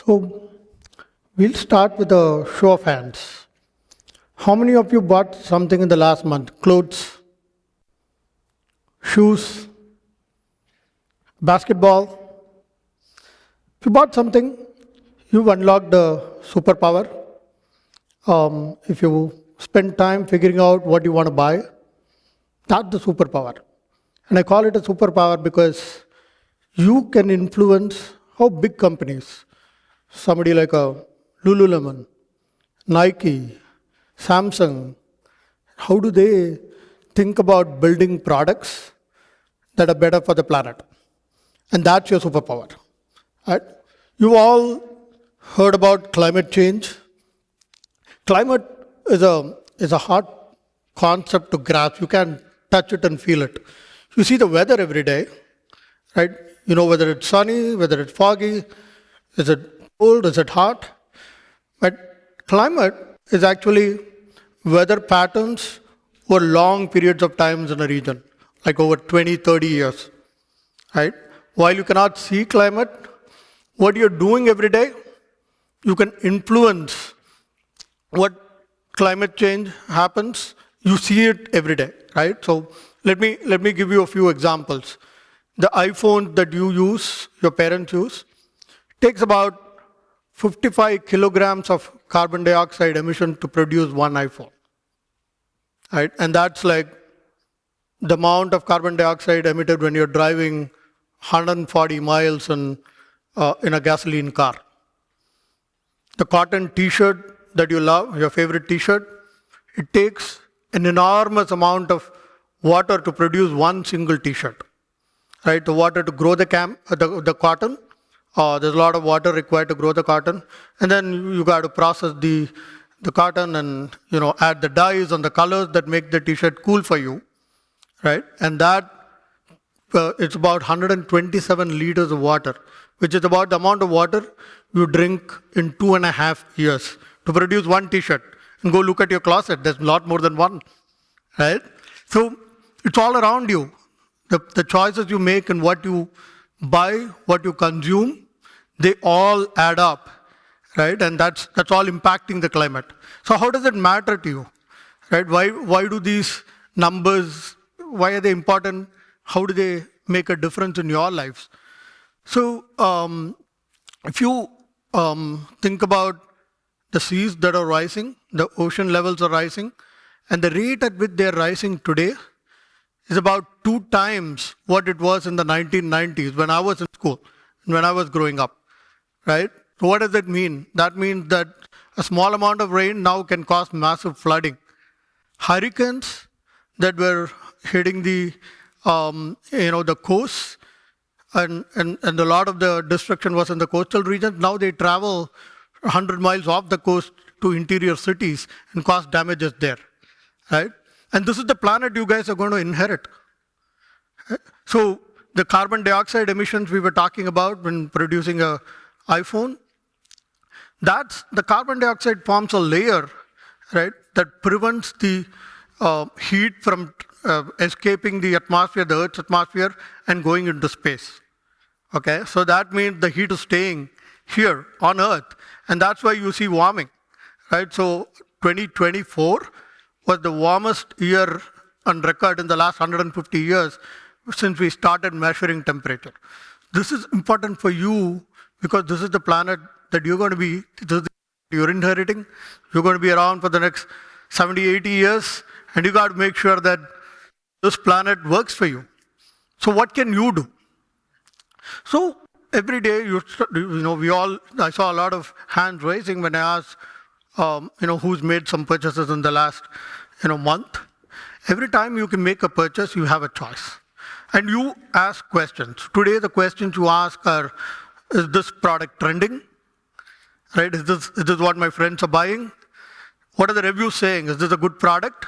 So we'll start with a show of hands. How many of you bought something in the last month? Clothes, shoes, basketball. If you bought something, you've unlocked the superpower. If you spend time figuring out what you want to buy, that's the superpower. And I call it a superpower because you can influence how big companies, somebody like a Lululemon, Nike, Samsung, how do they think about building products that are better for the planet? And that's your superpower. Right? You all heard about climate change. Climate is a hard concept to grasp. You can touch it and feel it. You see the weather every day, right? You know whether it's sunny, whether it's foggy, is it cold, is it hot? But climate is actually weather patterns over long periods of times in a region, like over 20, 30 years, right? While you cannot see climate, what you're doing every day, you can influence what climate change happens. You see it every day, right? So let me give you a few examples. The iPhone that you use, your parents use, takes about 55 kilograms of carbon dioxide emission to produce one iPhone, right? And that's like the amount of carbon dioxide emitted when you're driving 140 miles in a gasoline car. The cotton t-shirt that you love, your favorite t-shirt, it takes an enormous amount of water to produce one single t-shirt, right? The water to grow the cotton, there's a lot of water required to grow the cotton, and then you got to process the cotton and add the dyes and the colors that make the t-shirt cool for you, right? And that it's about 127 liters of water, which is about the amount of water you drink in 2.5 years to produce one t-shirt. And go look at your closet, there's a lot more than one, right? So it's all around you. The choices you make and what you buy, what you consume, they all add up, right? And that's all impacting the climate. So how does it matter to you, right? Why do these numbers, why are they important? How do they make a difference in your lives? So if you think about the seas that are rising, the ocean levels are rising, and the rate at which they're rising today is about 2 times what it was in the 1990s when I was in school, when I was growing up, right? So what does that mean? That means that a small amount of rain now can cause massive flooding. Hurricanes that were hitting the coast, and a lot of the destruction was in the coastal regions. Now they travel 100 miles off the coast to interior cities and cause damages there, right? And this is the planet you guys are going to inherit. So the carbon dioxide emissions we were talking about when producing an iPhone, that's the carbon dioxide forms a layer, right, that prevents the heat from escaping the atmosphere, the Earth's atmosphere, and going into space. Okay, so that means the heat is staying here on Earth, and that's why you see warming, right? So 2024 was the warmest year on record in the last 150 years since we started measuring temperature. This is important for you because this is the planet that you're going to be, you're inheriting. You're going to be around for the next 70, 80 years, and you got to make sure that this planet works for you. So what can you do? So every day, I saw a lot of hands raising when I asked, who's made some purchases in the last, month. Every time you can make a purchase, you have a choice. And you ask questions. Today, the questions you ask are, is this product trending? Right? Is this what my friends are buying? What are the reviews saying? Is this a good product?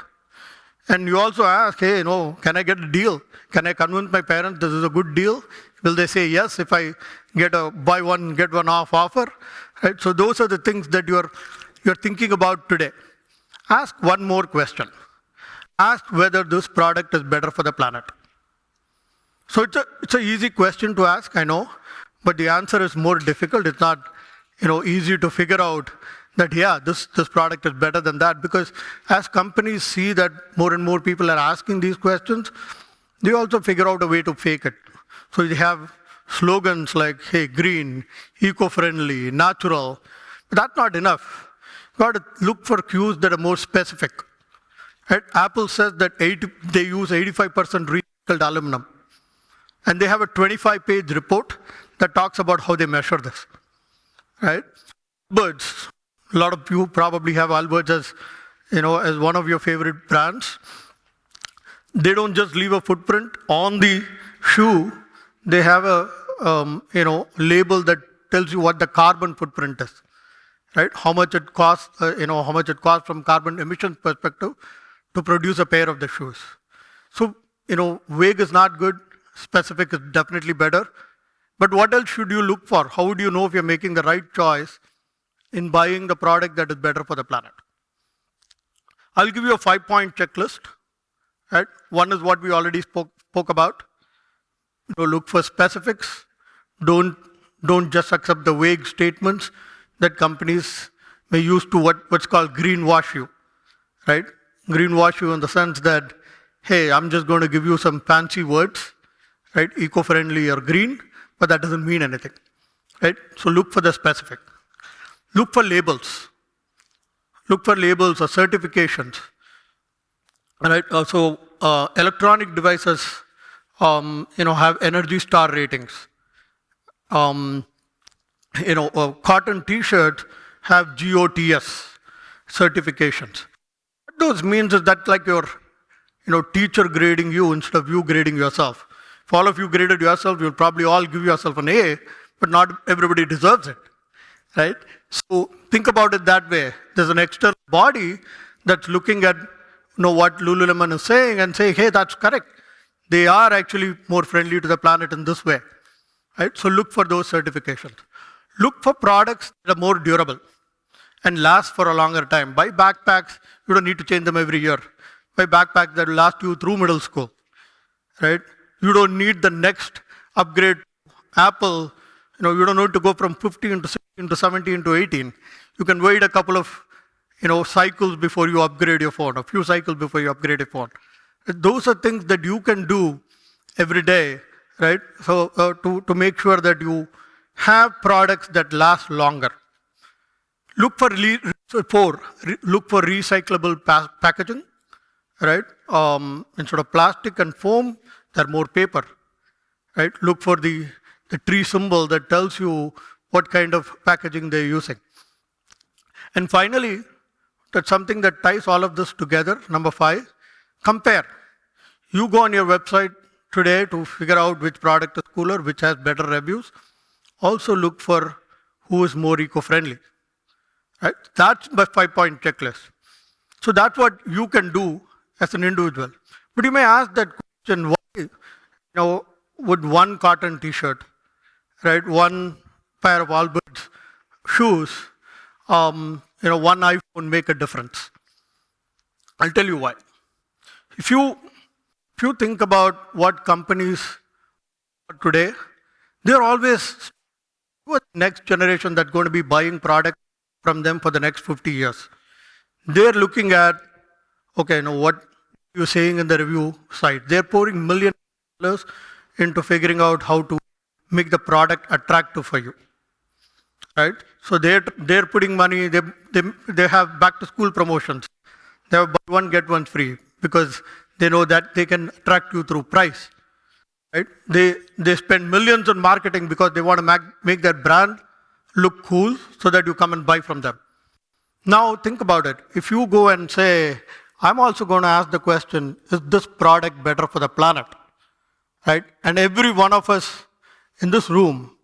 And you also ask, hey, can I get a deal? Can I convince my parents this is a good deal? Will they say yes if I get a buy one, get one off offer? Right? So those are the things that you're thinking about today. Ask one more question. Ask whether this product is better for the planet. So it's an easy question to ask, I know, but the answer is more difficult. It's not easy to figure out that, yeah, this product is better than that. Because as companies see that more and more people are asking these questions, they also figure out a way to fake it. So they have slogans like, hey, green, eco-friendly, natural. But that's not enough. You've got to look for cues that are more specific. Right? Apple says that they use 85% recycled aluminum. And they have a 25-page report that talks about how they measure this. Right? Allbirds, a lot of you probably have Allbirds as one of your favorite brands. They don't just leave a footprint on the shoe. They have a label that tells you what the carbon footprint is, right? How much it costs, how much it costs from carbon emissions perspective to produce a pair of the shoes. So, vague is not good. Specific is definitely better. But what else should you look for? How would you know if you're making the right choice in buying the product that is better for the planet? I'll give you a 5-point checklist. Right? One is what we already spoke about. Look for specifics. Don't just accept the vague statements that companies may use to what's called greenwash you. Right? Greenwash you in the sense that, hey, I'm just going to give you some fancy words, right? Eco-friendly or green, but that doesn't mean anything. Right? So look for the specific. Look for labels. Look for labels or certifications. Right? So electronic devices, have Energy Star ratings. Cotton T-shirts have GOTS certifications. What those means is that like your, teacher grading you instead of you grading yourself. If all of you graded yourself, you'll probably all give yourself an A, but not everybody deserves it. Right? So think about it that way. There's an external body that's looking at what Lululemon is saying and say, hey, that's correct. They are actually more friendly to the planet in this way. Right? So look for those certifications. Look for products that are more durable and last for a longer time. Buy backpacks, you don't need to change them every year. Buy backpacks that will last you through middle school. Right? You don't need the next upgrade. Apple, you don't need to go from 15 to 16 to 17 to 18. You can wait a couple of cycles before you upgrade your phone, a few cycles before you upgrade your phone. Those are things that you can do every day, right? So to make sure that you have products that last longer. Look for recyclable packaging, right? Instead of plastic and foam, they're more paper, right? Look for the tree symbol that tells you what kind of packaging they're using. And finally, that's something that ties all of this together. Number 5, compare. You go on your website today to figure out which product is cooler, which has better reviews. Also look for who is more eco-friendly. Right? That's my 5-point checklist. So that's what you can do as an individual. But you may ask that question, why would one cotton T-shirt, right, one pair of Allbirds shoes, one iPhone make a difference? I'll tell you why. If you think about what companies today, they're always the next generation that's going to be buying products from them for the next 50 years. They're looking at, what you're saying in the review site. They're pouring millions of dollars into figuring out how to make the product attractive for you. Right? So they're putting money, they have back to school promotions. They have buy one, get one free because they know that they can attract you through price. Right? They spend millions on marketing because they want to make their brand look cool so that you come and buy from them. Now think about it. If you go and say, I'm also going to ask the question, is this product better for the planet? Right? And every one of us in this room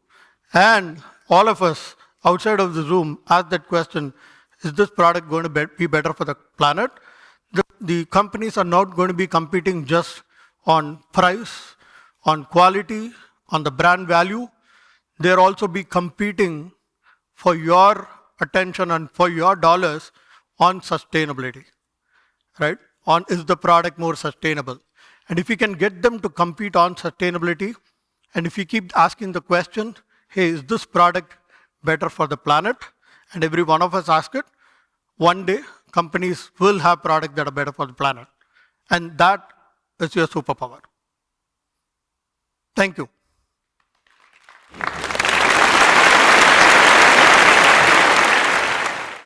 and all of us outside of this room ask that question, is this product going to be better for the planet? The companies are not going to be competing just on price, on quality, on the brand value. They'll also be competing for your attention and for your dollars on sustainability, right? On is the product more sustainable? And if we can get them to compete on sustainability, and if we keep asking the question, hey, is this product better for the planet, and every one of us ask it, one day companies will have products that are better for the planet. And that is your superpower. Thank you.